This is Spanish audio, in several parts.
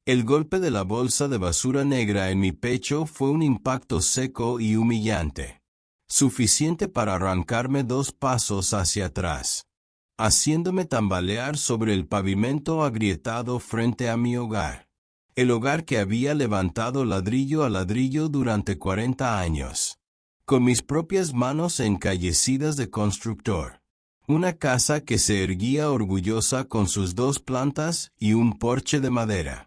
El golpe de la bolsa de basura negra en mi pecho fue un impacto seco y humillante, suficiente para arrancarme 2 pasos hacia atrás, haciéndome tambalear sobre el pavimento agrietado frente a mi hogar. El hogar que había levantado ladrillo a ladrillo durante 40 años, con mis propias manos encallecidas de constructor. Una casa que se erguía orgullosa con sus 2 plantas y un porche de madera,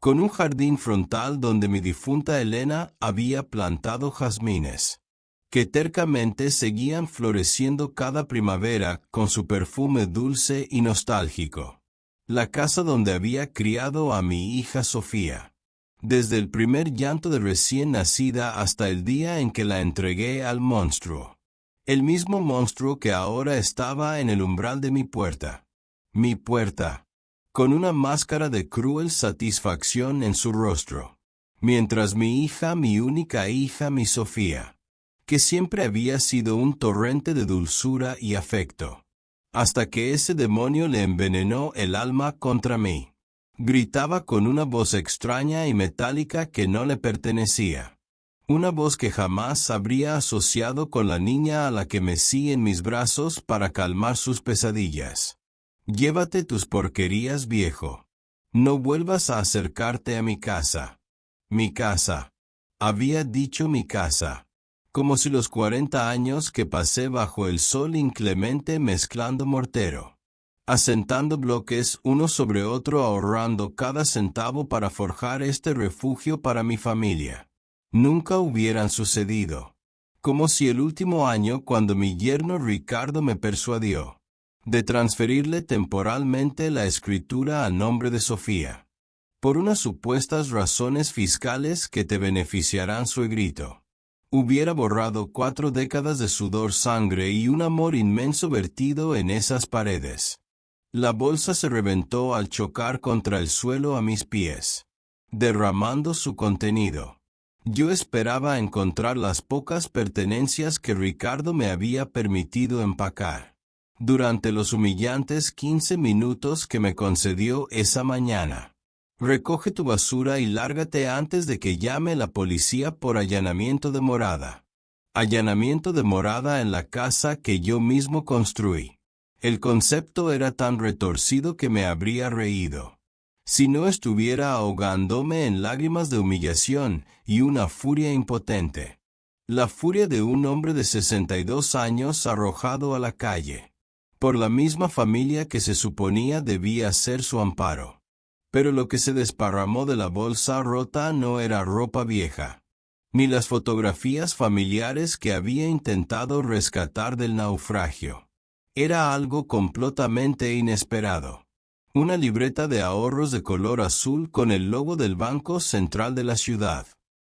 con un jardín frontal donde mi difunta Elena había plantado jazmines, que tercamente seguían floreciendo cada primavera con su perfume dulce y nostálgico. La casa donde había criado a mi hija Sofía, desde el primer llanto de recién nacida hasta el día en que la entregué al monstruo. El mismo monstruo que ahora estaba en el umbral de mi puerta. Mi puerta, con una máscara de cruel satisfacción en su rostro. Mientras mi hija, mi única hija, mi Sofía, que siempre había sido un torrente de dulzura y afecto, hasta que ese demonio le envenenó el alma contra mí. Gritaba con una voz extraña y metálica que no le pertenecía. Una voz que jamás habría asociado con la niña a la que mecí en mis brazos para calmar sus pesadillas. Llévate tus porquerías, viejo. No vuelvas a acercarte a mi casa. Mi casa. Había dicho mi casa. Como si los 40 años que pasé bajo el sol inclemente mezclando mortero, asentando bloques uno sobre otro, ahorrando cada centavo para forjar este refugio para mi familia, nunca hubieran sucedido. Como si el último año, cuando mi yerno Ricardo me persuadió de transferirle temporalmente la escritura a nombre de Sofía, por unas supuestas razones fiscales que te beneficiarán, suegrito, hubiera borrado 4 décadas de sudor, sangre y un amor inmenso vertido en esas paredes. La bolsa se reventó al chocar contra el suelo a mis pies, derramando su contenido. Yo esperaba encontrar las pocas pertenencias que Ricardo me había permitido empacar durante los humillantes 15 minutos que me concedió esa mañana. Recoge tu basura y lárgate antes de que llame la policía por allanamiento de morada. Allanamiento de morada en la casa que yo mismo construí. El concepto era tan retorcido que me habría reído si no estuviera ahogándome en lágrimas de humillación y una furia impotente. La furia de un hombre de 62 años arrojado a la calle por la misma familia que se suponía debía ser su amparo. Pero lo que se desparramó de la bolsa rota no era ropa vieja, ni las fotografías familiares que había intentado rescatar del naufragio. Era algo completamente inesperado. Una libreta de ahorros de color azul con el logo del Banco Central de la ciudad.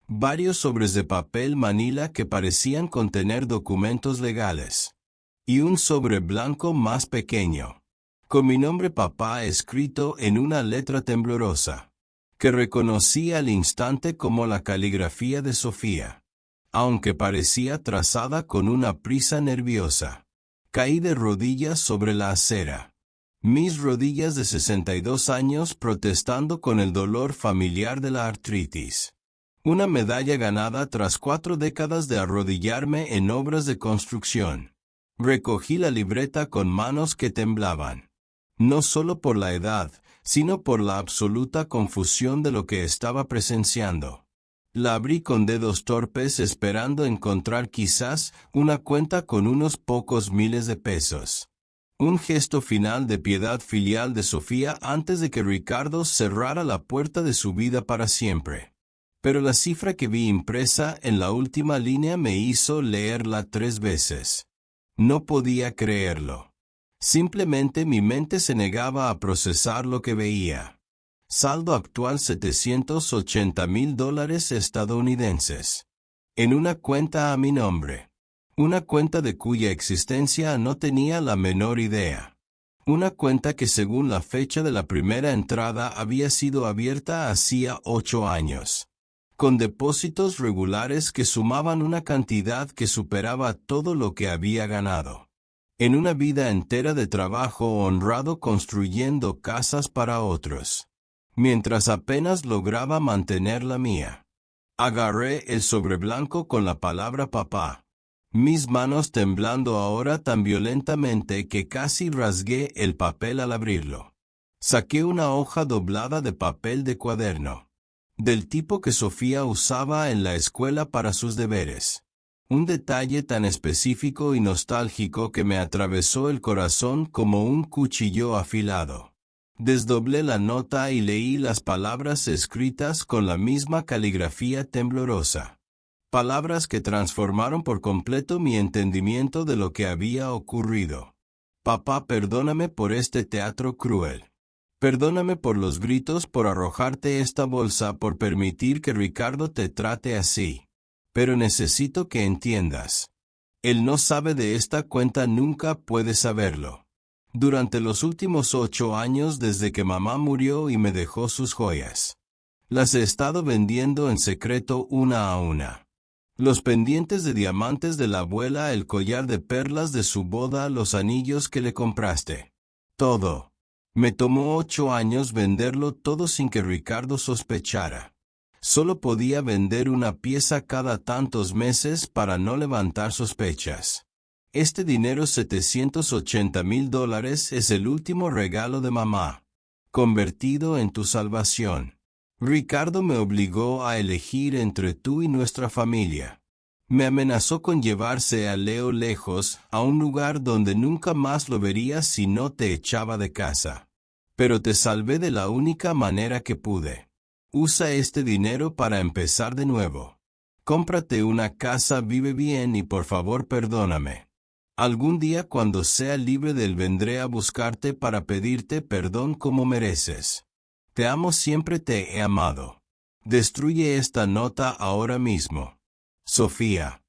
Varios sobres de papel manila que parecían contener documentos legales. Y un sobre blanco más pequeño, con mi nombre papá escrito en una letra temblorosa, que reconocí al instante como la caligrafía de Sofía, aunque parecía trazada con una prisa nerviosa. Caí de rodillas sobre la acera. Mis rodillas de 62 años protestando con el dolor familiar de la artritis. Una medalla ganada tras 4 décadas de arrodillarme en obras de construcción. Recogí la libreta con manos que temblaban, no solo por la edad, sino por la absoluta confusión de lo que estaba presenciando. La abrí con dedos torpes esperando encontrar quizás una cuenta con unos pocos miles de pesos. Un gesto final de piedad filial de Sofía antes de que Ricardo cerrara la puerta de su vida para siempre. Pero la cifra que vi impresa en la última línea me hizo leerla 3 veces. No podía creerlo. Simplemente mi mente se negaba a procesar lo que veía. Saldo actual $780,000 estadounidenses. En una cuenta a mi nombre. Una cuenta de cuya existencia no tenía la menor idea. Una cuenta que según la fecha de la primera entrada había sido abierta hacía 8 años. Con depósitos regulares que sumaban una cantidad que superaba todo lo que había ganado. En una vida entera de trabajo honrado construyendo casas para otros. mientras apenas lograba mantener la mía. Agarré el sobre blanco con la palabra papá, mis manos temblando ahora tan violentamente que casi rasgué el papel al abrirlo. Saqué una hoja doblada de papel de cuaderno, del tipo que Sofía usaba en la escuela para sus deberes. Un detalle tan específico y nostálgico que me atravesó el corazón como un cuchillo afilado. Desdoblé la nota y leí las palabras escritas con la misma caligrafía temblorosa. Palabras que transformaron por completo mi entendimiento de lo que había ocurrido. Papá, perdóname por este teatro cruel. Perdóname por los gritos, por arrojarte esta bolsa, por permitir que Ricardo te trate así. Pero necesito que entiendas. Él no sabe de esta cuenta, nunca puede saberlo. Durante los últimos 8 años desde que mamá murió y me dejó sus joyas, las he estado vendiendo en secreto una a una. Los pendientes de diamantes de la abuela, el collar de perlas de su boda, los anillos que le compraste. Todo. Me tomó 8 años venderlo todo sin que Ricardo sospechara. Solo podía vender una pieza cada tantos meses para no levantar sospechas. Este dinero, $780,000, es el último regalo de mamá, convertido en tu salvación. Ricardo me obligó a elegir entre tú y nuestra familia. Me amenazó con llevarse a Leo lejos, a un lugar donde nunca más lo verías si no te echaba de casa. Pero te salvé de la única manera que pude. Usa este dinero para empezar de nuevo. Cómprate una casa, vive bien y por favor perdóname. Algún día cuando sea libre de él vendré a buscarte para pedirte perdón como mereces. Te amo, siempre te he amado. Destruye esta nota ahora mismo. Sofía.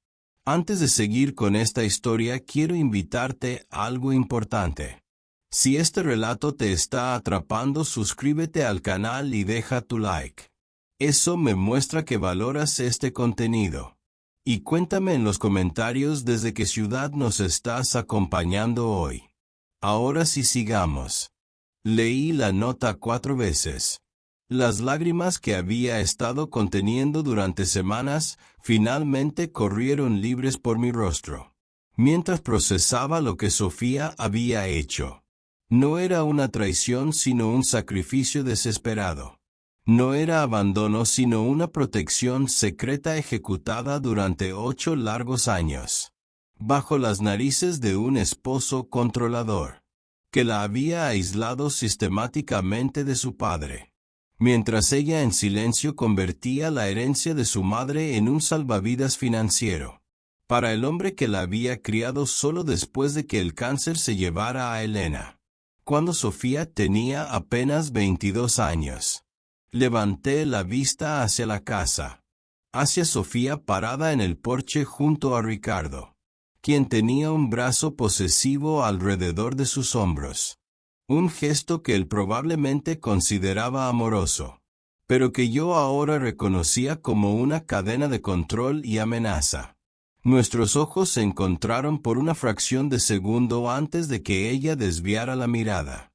Antes de seguir con esta historia, quiero invitarte a algo importante. Si este relato te está atrapando, suscríbete al canal y deja tu like. Eso me muestra que valoras este contenido. Y cuéntame en los comentarios desde qué ciudad nos estás acompañando hoy. Ahora sí, sigamos. Leí la nota 4 veces. Las lágrimas que había estado conteniendo durante semanas finalmente corrieron libres por mi rostro, mientras procesaba lo que Sofía había hecho. No era una traición sino un sacrificio desesperado. No era abandono sino una protección secreta ejecutada durante 8 largos años, bajo las narices de un esposo controlador, que la había aislado sistemáticamente de su padre, mientras ella en silencio convertía la herencia de su madre en un salvavidas financiero, para el hombre que la había criado solo después de que el cáncer se llevara a Elena, cuando Sofía tenía apenas 22 años. Levanté la vista hacia la casa, hacia Sofía parada en el porche junto a Ricardo, quien tenía un brazo posesivo alrededor de sus hombros. Un gesto que él probablemente consideraba amoroso, pero que yo ahora reconocía como una cadena de control y amenaza. Nuestros ojos se encontraron por una fracción de segundo antes de que ella desviara la mirada.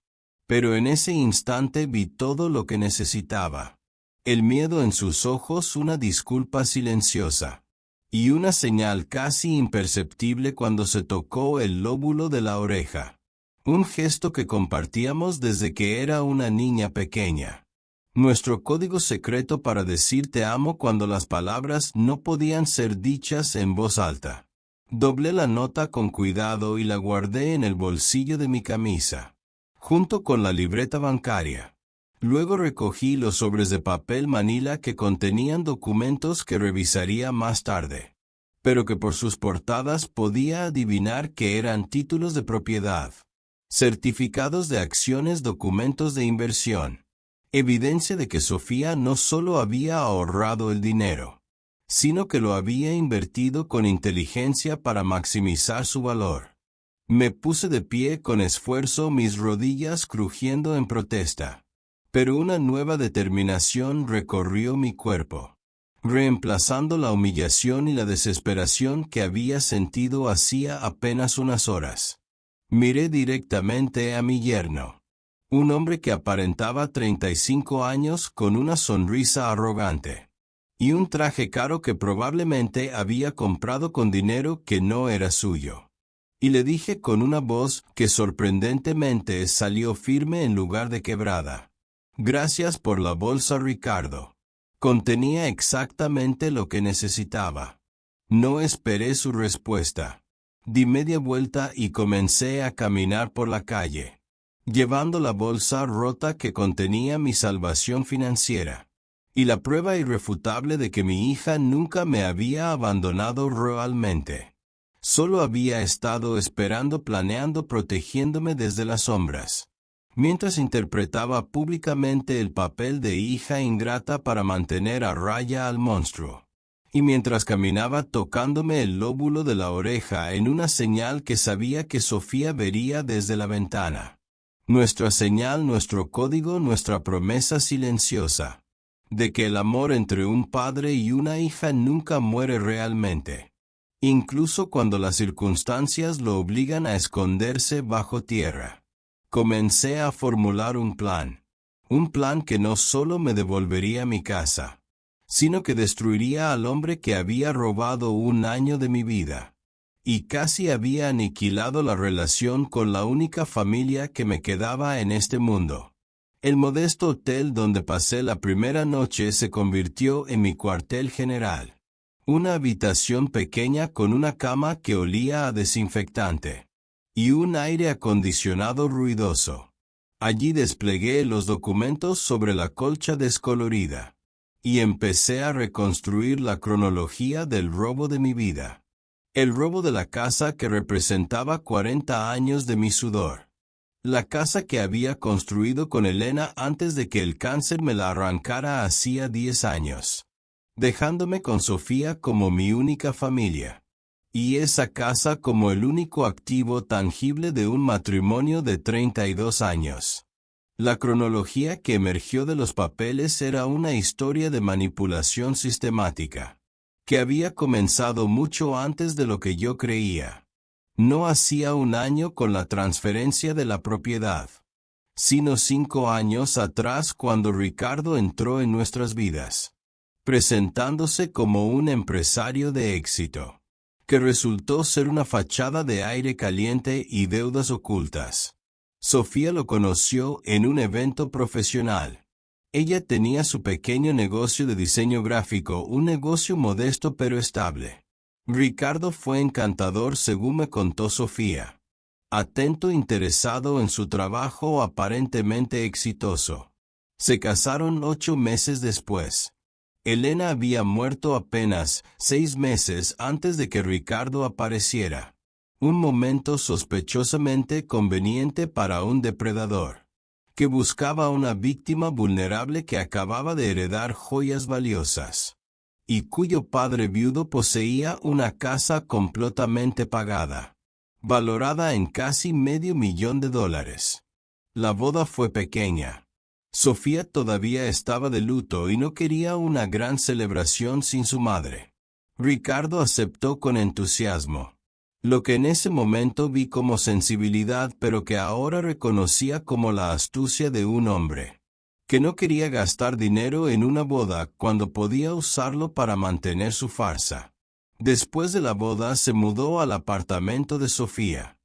Pero en ese instante vi todo lo que necesitaba. El miedo en sus ojos, una disculpa silenciosa, y una señal casi imperceptible cuando se tocó el lóbulo de la oreja. Un gesto que compartíamos desde que era una niña pequeña. Nuestro código secreto para decir te amo cuando las palabras no podían ser dichas en voz alta. Doblé la nota con cuidado y la guardé en el bolsillo de mi camisa, junto con la libreta bancaria. Luego recogí los sobres de papel manila que contenían documentos que revisaría más tarde, pero que por sus portadas podía adivinar que eran títulos de propiedad, certificados de acciones, documentos de inversión, evidencia de que Sofía no solo había ahorrado el dinero, sino que lo había invertido con inteligencia para maximizar su valor. Me puse de pie con esfuerzo, mis rodillas crujiendo en protesta. Pero una nueva determinación recorrió mi cuerpo, reemplazando la humillación y la desesperación que había sentido hacía apenas unas horas. Miré directamente a mi yerno. Un hombre que aparentaba 35 años con una sonrisa arrogante. Y un traje caro que probablemente había comprado con dinero que no era suyo. Y le dije con una voz que sorprendentemente salió firme en lugar de quebrada: «Gracias por la bolsa, Ricardo. Contenía exactamente lo que necesitaba». No esperé su respuesta. Di media vuelta y comencé a caminar por la calle, llevando la bolsa rota que contenía mi salvación financiera, y la prueba irrefutable de que mi hija nunca me había abandonado realmente. Solo había estado esperando, planeando, protegiéndome desde las sombras, mientras interpretaba públicamente el papel de hija ingrata para mantener a raya al monstruo. Y mientras caminaba tocándome el lóbulo de la oreja en una señal que sabía que Sofía vería desde la ventana. Nuestra señal, nuestro código, nuestra promesa silenciosa, de que el amor entre un padre y una hija nunca muere realmente, incluso cuando las circunstancias lo obligan a esconderse bajo tierra. Comencé a formular un plan que no solo me devolvería mi casa, sino que destruiría al hombre que había robado un año de mi vida, y casi había aniquilado la relación con la única familia que me quedaba en este mundo. El modesto hotel donde pasé la primera noche se convirtió en mi cuartel general. Una habitación pequeña con una cama que olía a desinfectante, y un aire acondicionado ruidoso. Allí desplegué los documentos sobre la colcha descolorida, y empecé a reconstruir la cronología del robo de mi vida. El robo de la casa que representaba 40 años de mi sudor. La casa que había construido con Elena antes de que el cáncer me la arrancara hacía 10 años, dejándome con Sofía como mi única familia. Y esa casa como el único activo tangible de un matrimonio de 32 años. La cronología que emergió de los papeles era una historia de manipulación sistemática, que había comenzado mucho antes de lo que yo creía. No hacía un año con la transferencia de la propiedad, sino 5 años atrás cuando Ricardo entró en nuestras vidas, presentándose como un empresario de éxito, que resultó ser una fachada de aire caliente y deudas ocultas. Sofía lo conoció en un evento profesional. Ella tenía su pequeño negocio de diseño gráfico, un negocio modesto pero estable. Ricardo fue encantador según me contó Sofía. Atento, interesado en su trabajo, aparentemente exitoso. Se casaron 8 meses después. Elena había muerto apenas 6 meses antes de que Ricardo apareciera. Un momento sospechosamente conveniente para un depredador, que buscaba una víctima vulnerable que acababa de heredar joyas valiosas, y cuyo padre viudo poseía una casa completamente pagada, valorada en casi $500,000. La boda fue pequeña. Sofía todavía estaba de luto y no quería una gran celebración sin su madre. Ricardo aceptó con entusiasmo, lo que en ese momento vi como sensibilidad, pero que ahora reconocía como la astucia de un hombre, que no quería gastar dinero en una boda cuando podía usarlo para mantener su farsa. Después de la boda se mudó al apartamento de Sofía.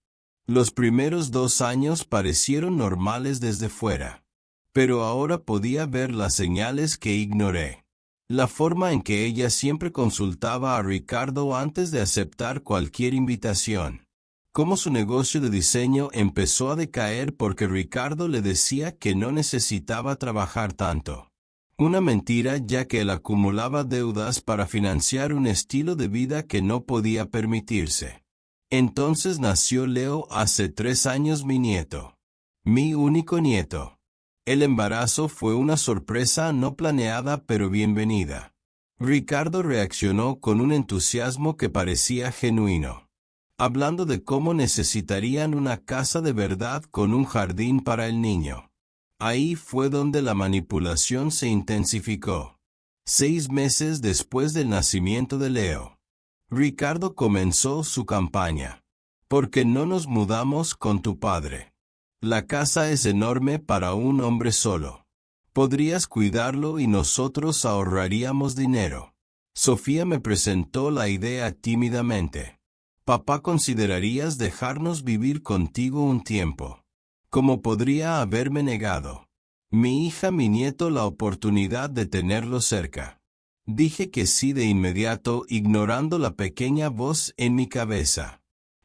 Los primeros 2 años parecieron normales desde fuera, pero ahora podía ver las señales que ignoré. La forma en que ella siempre consultaba a Ricardo antes de aceptar cualquier invitación. Cómo su negocio de diseño empezó a decaer porque Ricardo le decía que no necesitaba trabajar tanto. Una mentira, ya que él acumulaba deudas para financiar un estilo de vida que no podía permitirse. Entonces nació Leo hace 3 años, mi nieto. Mi único nieto. El embarazo fue una sorpresa no planeada pero bienvenida. Ricardo reaccionó con un entusiasmo que parecía genuino, hablando de cómo necesitarían una casa de verdad con un jardín para el niño. Ahí fue donde la manipulación se intensificó. 6 meses después del nacimiento de Leo, Ricardo comenzó su campaña. ¿Por qué no nos mudamos con tu padre? La casa es enorme para un hombre solo. Podrías cuidarlo y nosotros ahorraríamos dinero. Sofía me presentó la idea tímidamente. Papá, ¿considerarías dejarnos vivir contigo un tiempo? ¿Cómo podría haberme negado? Mi hija, mi nieto, la oportunidad de tenerlo cerca. Dije que sí de inmediato, ignorando la pequeña voz en mi cabeza,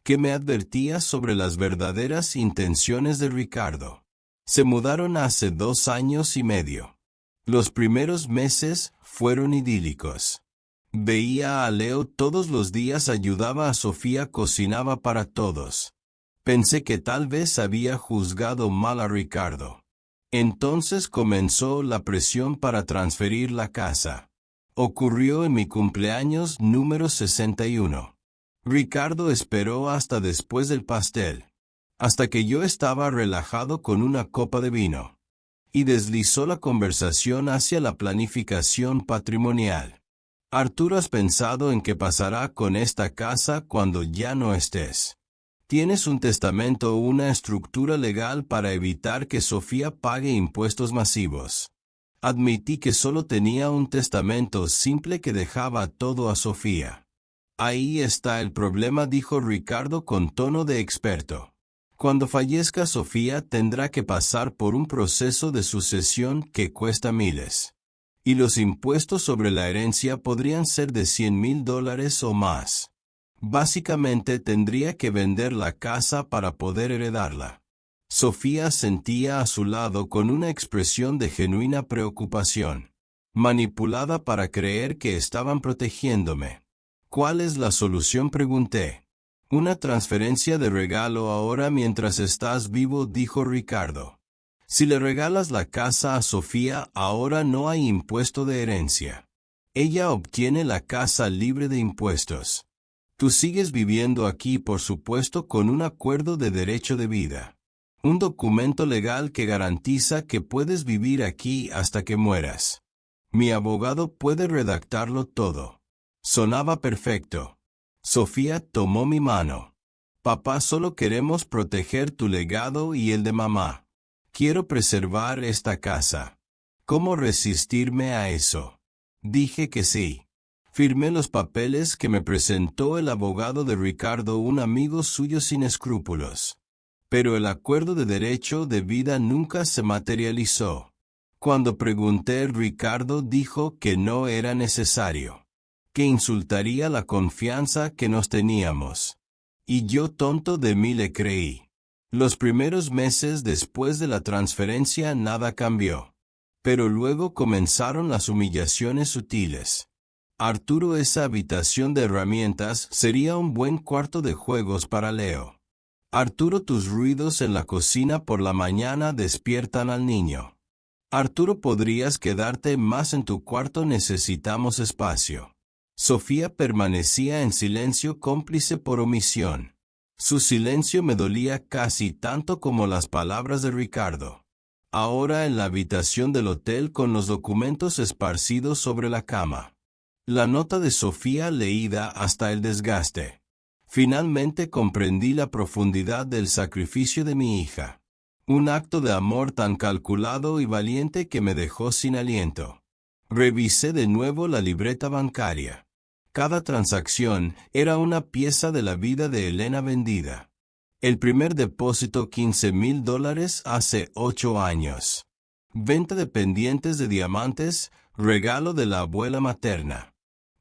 que me advertía sobre las verdaderas intenciones de Ricardo. Se mudaron hace 2 años y medio. Los primeros meses fueron idílicos. Veía a Leo todos los días, ayudaba a Sofía, cocinaba para todos. Pensé que tal vez había juzgado mal a Ricardo. Entonces comenzó la presión para transferir la casa. Ocurrió en mi cumpleaños número 61. Ricardo esperó hasta después del pastel, hasta que yo estaba relajado con una copa de vino, y deslizó la conversación hacia la planificación patrimonial. Arturo, ¿has pensado en qué pasará con esta casa cuando ya no estés? ¿Tienes un testamento o una estructura legal para evitar que Sofía pague impuestos masivos? Admití que solo tenía un testamento simple que dejaba todo a Sofía. Ahí está el problema, dijo Ricardo con tono de experto. Cuando fallezca Sofía tendrá que pasar por un proceso de sucesión que cuesta miles. Y los impuestos sobre la herencia podrían ser de $100,000 o más. Básicamente tendría que vender la casa para poder heredarla. Sofía sentía a su lado con una expresión de genuina preocupación, manipulada para creer que estaban protegiéndome. ¿Cuál es la solución?, pregunté. Una transferencia de regalo ahora mientras estás vivo, dijo Ricardo. Si le regalas la casa a Sofía, ahora no hay impuesto de herencia. Ella obtiene la casa libre de impuestos. Tú sigues viviendo aquí, por supuesto, con un acuerdo de derecho de vida. Un documento legal que garantiza que puedes vivir aquí hasta que mueras. Mi abogado puede redactarlo todo. Sonaba perfecto. Sofía tomó mi mano. Papá, solo queremos proteger tu legado y el de mamá. Quiero preservar esta casa. ¿Cómo resistirme a eso? Dije que sí. Firmé los papeles que me presentó el abogado de Ricardo, un amigo suyo sin escrúpulos. Pero el acuerdo de derecho de vida nunca se materializó. Cuando pregunté, Ricardo dijo que no era necesario, que insultaría la confianza que nos teníamos. Y yo, tonto de mí, le creí. Los primeros meses después de la transferencia nada cambió. Pero luego comenzaron las humillaciones sutiles. Arturo, esa habitación de herramientas sería un buen cuarto de juegos para Leo. Arturo, tus ruidos en la cocina por la mañana despiertan al niño. Arturo, podrías quedarte más en tu cuarto, necesitamos espacio. Sofía permanecía en silencio, cómplice por omisión. Su silencio me dolía casi tanto como las palabras de Ricardo. Ahora en la habitación del hotel, con los documentos esparcidos sobre la cama. La nota de Sofía leída hasta el desgaste. Finalmente comprendí la profundidad del sacrificio de mi hija. Un acto de amor tan calculado y valiente que me dejó sin aliento. Revisé de nuevo la libreta bancaria. Cada transacción era una pieza de la vida de Elena vendida. El primer depósito, $15,000 hace 8 años. Venta de pendientes de diamantes, regalo de la abuela materna.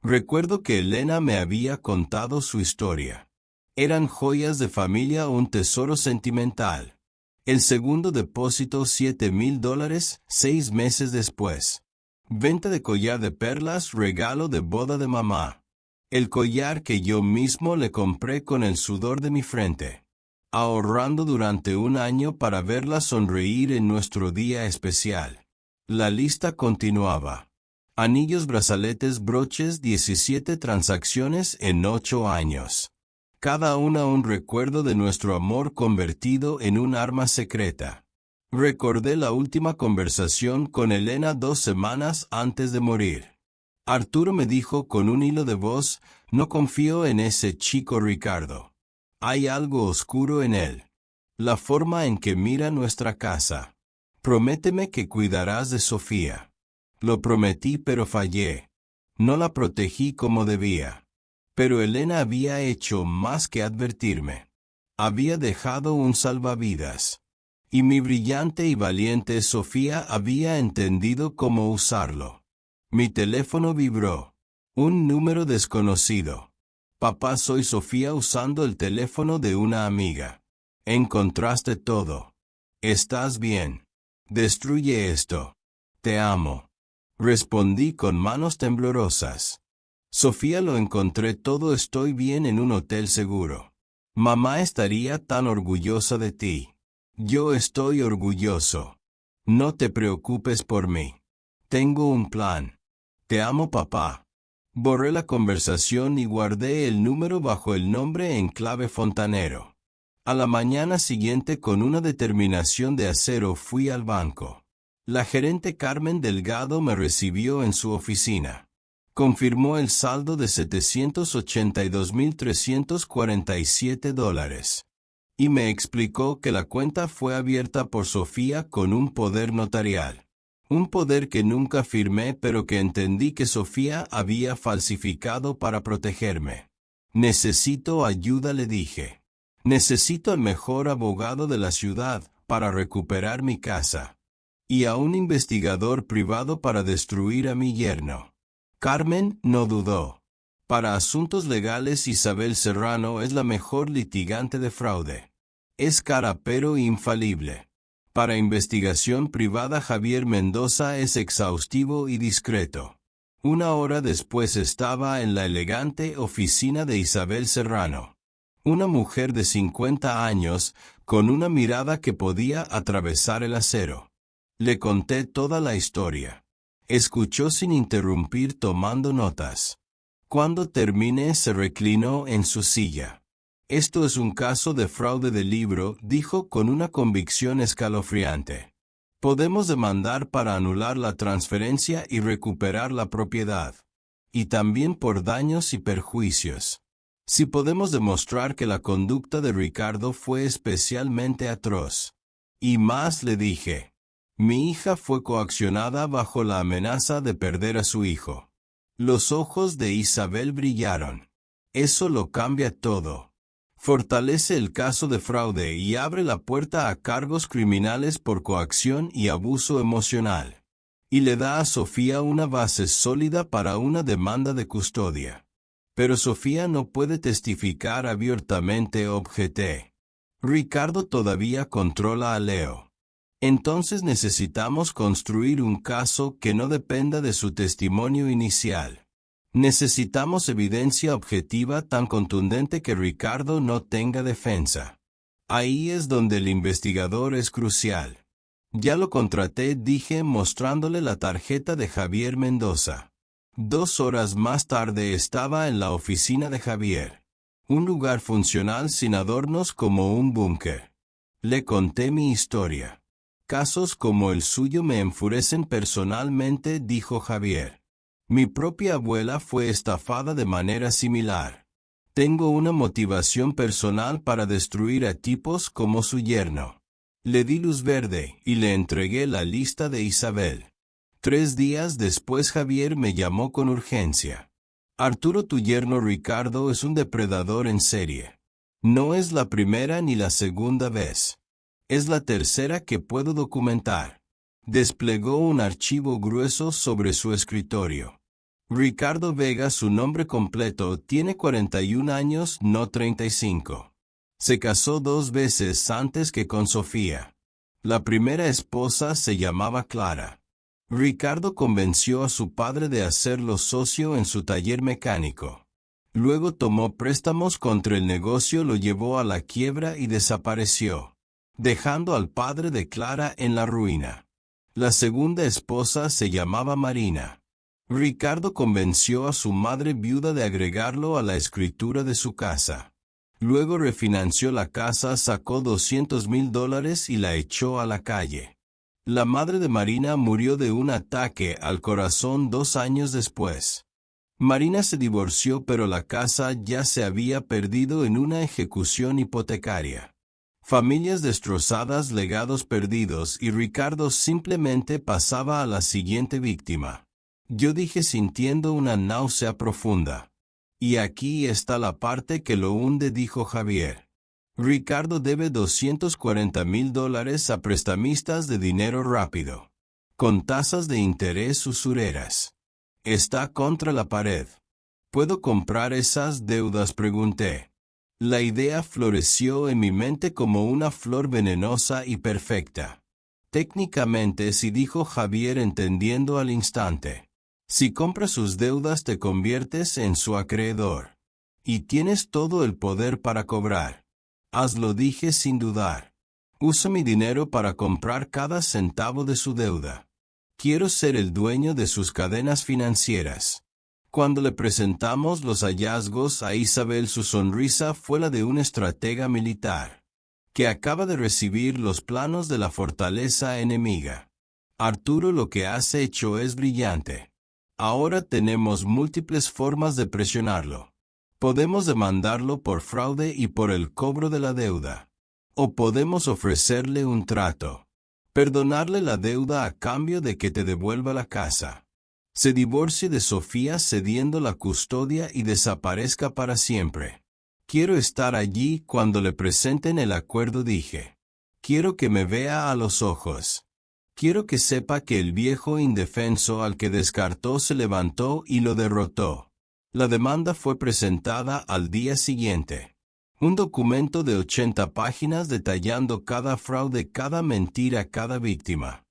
Recuerdo que Elena me había contado su historia. Eran joyas de familia, un tesoro sentimental. El segundo depósito, $7,000, 6 meses después. Venta de collar de perlas, regalo de boda de mamá. El collar que yo mismo le compré con el sudor de mi frente, ahorrando durante 1 año para verla sonreír en nuestro día especial. La lista continuaba. Anillos, brazaletes, broches, 17 transacciones en 8 años. Cada una un recuerdo de nuestro amor convertido en un arma secreta. Recordé la última conversación con Elena 2 semanas antes de morir. Arturo me dijo con un hilo de voz, no confío en ese chico Ricardo. Hay algo oscuro en él. la forma en que mira nuestra casa. Prométeme que cuidarás de Sofía. Lo prometí, pero fallé. No la protegí como debía. Pero Elena había hecho más que advertirme. Había dejado un salvavidas. Y mi brillante y valiente Sofía había entendido cómo usarlo. Mi teléfono vibró. Un número desconocido. Papá, soy Sofía usando el teléfono de una amiga. Encontraste todo. ¿Estás bien? Destruye esto. Te amo. Respondí con manos temblorosas. Sofía, lo encontré todo, estoy bien en un hotel seguro. Mamá estaría tan orgullosa de ti. Yo estoy orgulloso. No te preocupes por mí. Tengo un plan. Te amo, papá. Borré la conversación y guardé el número bajo el nombre en clave fontanero. A la mañana siguiente, con una determinación de acero, fui al banco. La gerente Carmen Delgado me recibió en su oficina. Confirmó el saldo de $782,347 y me explicó que la cuenta fue abierta por Sofía con un poder notarial. Un poder que nunca firmé, pero que entendí que Sofía había falsificado para protegerme. Necesito ayuda, le dije. Necesito al mejor abogado de la ciudad para recuperar mi casa. Y a un investigador privado para destruir a mi yerno. Carmen no dudó. Para asuntos legales, Isabel Serrano es la mejor litigante de fraude. Es cara pero infalible. Para investigación privada, Javier Mendoza es exhaustivo y discreto. Una hora después estaba en la elegante oficina de Isabel Serrano. Una mujer de 50 años, con una mirada que podía atravesar el acero. Le conté toda la historia. Escuchó sin interrumpir, tomando notas. Cuando terminé, se reclinó en su silla. Esto es un caso de fraude de libro, dijo con una convicción escalofriante. Podemos demandar para anular la transferencia y recuperar la propiedad. Y también por daños y perjuicios. Si podemos demostrar que la conducta de Ricardo fue especialmente atroz. Y más, le dije. Mi hija fue coaccionada bajo la amenaza de perder a su hijo. Los ojos de Isabel brillaron. Eso lo cambia todo. Fortalece el caso de fraude y abre la puerta a cargos criminales por coacción y abuso emocional. Y le da a Sofía una base sólida para una demanda de custodia. Pero Sofía no puede testificar abiertamente, objeté. Ricardo todavía controla a Leo. Entonces necesitamos construir un caso que no dependa de su testimonio inicial. Necesitamos evidencia objetiva tan contundente que Ricardo no tenga defensa. Ahí es donde el investigador es crucial. Ya lo contraté, dije, mostrándole la tarjeta de Javier Mendoza. 2 horas más tarde estaba en la oficina de Javier. Un lugar funcional sin adornos, como un búnker. Le conté mi historia. Casos como el suyo me enfurecen personalmente, dijo Javier. Mi propia abuela fue estafada de manera similar. Tengo una motivación personal para destruir a tipos como su yerno. Le di luz verde y le entregué la lista de Isabel. 3 días después, Javier me llamó con urgencia. Arturo, tu yerno Ricardo es un depredador en serie. No es la primera ni la segunda vez. Es la tercera que puedo documentar. Desplegó un archivo grueso sobre su escritorio. Ricardo Vega, su nombre completo, tiene 41 años, no 35. Se casó 2 veces antes que con Sofía. La primera esposa se llamaba Clara. Ricardo convenció a su padre de hacerlo socio en su taller mecánico. Luego tomó préstamos contra el negocio, lo llevó a la quiebra y desapareció, dejando al padre de Clara en la ruina. La segunda esposa se llamaba Marina. Ricardo convenció a su madre viuda de agregarlo a la escritura de su casa. Luego refinanció la casa, sacó $200,000 y la echó a la calle. La madre de Marina murió de un ataque al corazón 2 años después. Marina se divorció, pero la casa ya se había perdido en una ejecución hipotecaria. Familias destrozadas, legados perdidos, y Ricardo simplemente pasaba a la siguiente víctima. Yo dije sintiendo una náusea profunda. Y aquí está la parte que lo hunde, dijo Javier. Ricardo debe $240,000 a prestamistas de dinero rápido, con tasas de interés usureras. Está contra la pared. ¿Puedo comprar esas deudas?, pregunté. La idea floreció en mi mente como una flor venenosa y perfecta. Técnicamente sí, dijo Javier entendiendo al instante. Si compras sus deudas te conviertes en su acreedor. Y tienes todo el poder para cobrar. Hazlo, dije sin dudar. Usa mi dinero para comprar cada centavo de su deuda. Quiero ser el dueño de sus cadenas financieras. Cuando le presentamos los hallazgos a Isabel, su sonrisa fue la de un estratega militar que acaba de recibir los planos de la fortaleza enemiga. Arturo, lo que has hecho es brillante. Ahora tenemos múltiples formas de presionarlo. Podemos demandarlo por fraude y por el cobro de la deuda. O podemos ofrecerle un trato. Perdonarle la deuda a cambio de que te devuelva la casa. Se divorcie de Sofía cediendo la custodia y desaparezca para siempre. Quiero estar allí cuando le presenten el acuerdo, dije. Quiero que me vea a los ojos. Quiero que sepa que el viejo indefenso al que descartó se levantó y lo derrotó. La demanda fue presentada al día siguiente. Un documento de 80 páginas detallando cada fraude, cada mentira, cada víctima.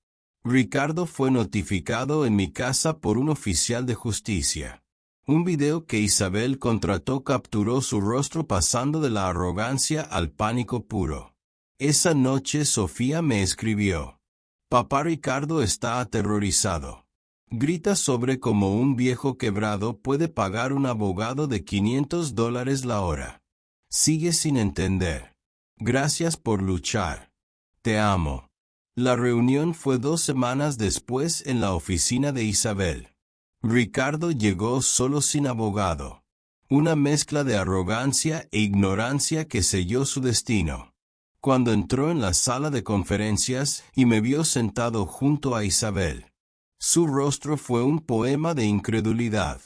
Ricardo fue notificado en mi casa por un oficial de justicia. Un video que Isabel contrató capturó su rostro pasando de la arrogancia al pánico puro. Esa noche Sofía me escribió. Papá Ricardo está aterrorizado. Grita sobre cómo un viejo quebrado puede pagar un abogado de $500 la hora. Sigue sin entender. Gracias por luchar. Te amo. La reunión fue 2 semanas después en la oficina de Isabel. Ricardo llegó solo, sin abogado. Una mezcla de arrogancia e ignorancia que selló su destino. Cuando entró en la sala de conferencias y me vio sentado junto a Isabel, su rostro fue un poema de incredulidad.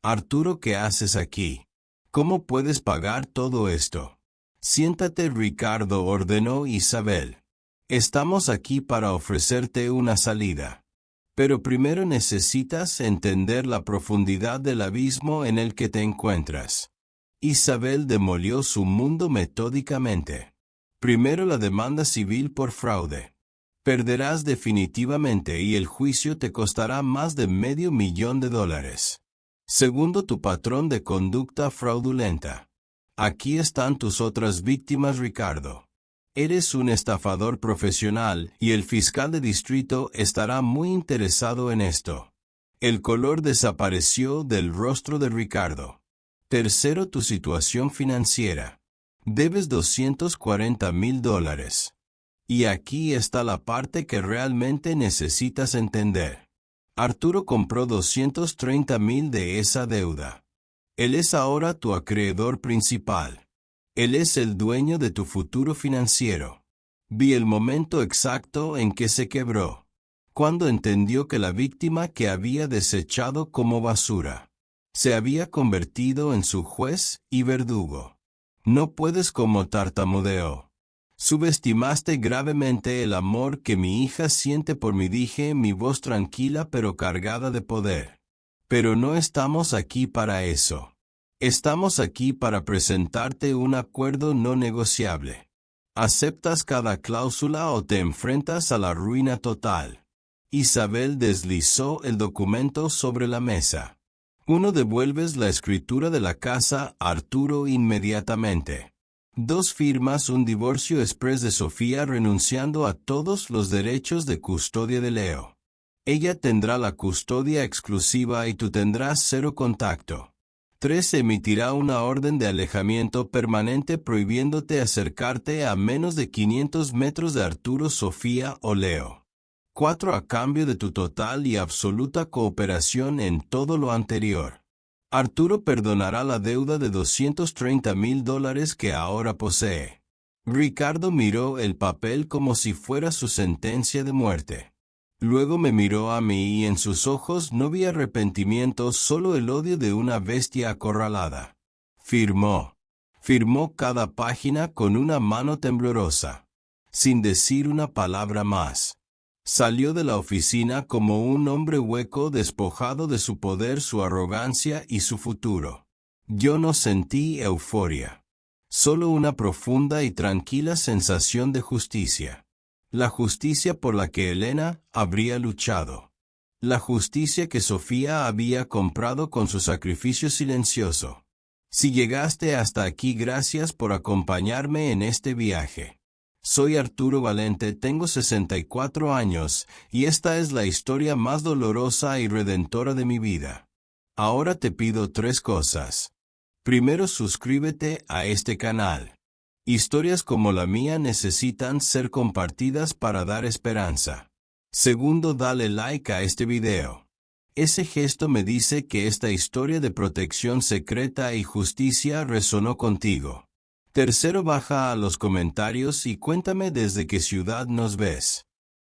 Arturo, ¿qué haces aquí? ¿Cómo puedes pagar todo esto? Siéntate, Ricardo, ordenó Isabel. Estamos aquí para ofrecerte una salida. Pero primero necesitas entender la profundidad del abismo en el que te encuentras. Isabel demolió su mundo metódicamente. Primero, la demanda civil por fraude. Perderás definitivamente y el juicio te costará más de $500,000. Segundo, tu patrón de conducta fraudulenta. Aquí están tus otras víctimas, Ricardo. Eres un estafador profesional y el fiscal de distrito estará muy interesado en esto. El color desapareció del rostro de Ricardo. Tercero, tu situación financiera. Debes $240,000. Y aquí está la parte que realmente necesitas entender. Arturo compró $230,000 de esa deuda. Él es ahora tu acreedor principal. Él es el dueño de tu futuro financiero. Vi el momento exacto en que se quebró, cuando entendió que la víctima que había desechado como basura se había convertido en su juez y verdugo. No puedes, como tartamudeó. Subestimaste gravemente el amor que mi hija siente por mí, dije, mi voz tranquila pero cargada de poder. Pero no estamos aquí para eso. Estamos aquí para presentarte un acuerdo no negociable. ¿Aceptas cada cláusula o te enfrentas a la ruina total? Isabel deslizó el documento sobre la mesa. Uno, devuelves la escritura de la casa a Arturo inmediatamente. 2, firmas un divorcio express de Sofía renunciando a todos los derechos de custodia de Leo. Ella tendrá la custodia exclusiva y tú tendrás 0 contacto. 3, emitirá una orden de alejamiento permanente prohibiéndote acercarte a menos de 500 metros de Arturo, Sofía o Leo. 4, a cambio de tu total y absoluta cooperación en todo lo anterior. Arturo perdonará la deuda de $230,000 que ahora posee. Ricardo miró el papel como si fuera su sentencia de muerte. Luego me miró a mí y en sus ojos no vi arrepentimiento, solo el odio de una bestia acorralada. Firmó. Firmó cada página con una mano temblorosa, sin decir una palabra más. Salió de la oficina como un hombre hueco, despojado de su poder, su arrogancia y su futuro. Yo no sentí euforia, solo una profunda y tranquila sensación de justicia. La justicia por la que Elena habría luchado. La justicia que Sofía había comprado con su sacrificio silencioso. Si llegaste hasta aquí, gracias por acompañarme en este viaje. Soy Arturo Valente, tengo 64 años, y esta es la historia más dolorosa y redentora de mi vida. Ahora te pido 3 cosas. Primero, suscríbete a este canal. Historias como la mía necesitan ser compartidas para dar esperanza. Segundo, dale like a este video. Ese gesto me dice que esta historia de protección secreta y justicia resonó contigo. Tercero, baja a los comentarios y cuéntame desde qué ciudad nos ves.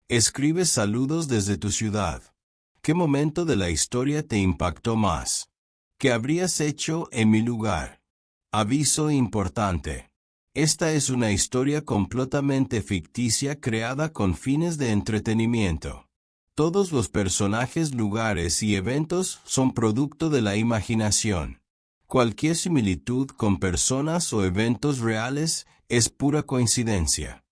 Escribe saludos desde tu ciudad. ¿Qué momento de la historia te impactó más? ¿Qué habrías hecho en mi lugar? Aviso importante. Esta es una historia completamente ficticia creada con fines de entretenimiento. Todos los personajes, lugares y eventos son producto de la imaginación. Cualquier similitud con personas o eventos reales es pura coincidencia.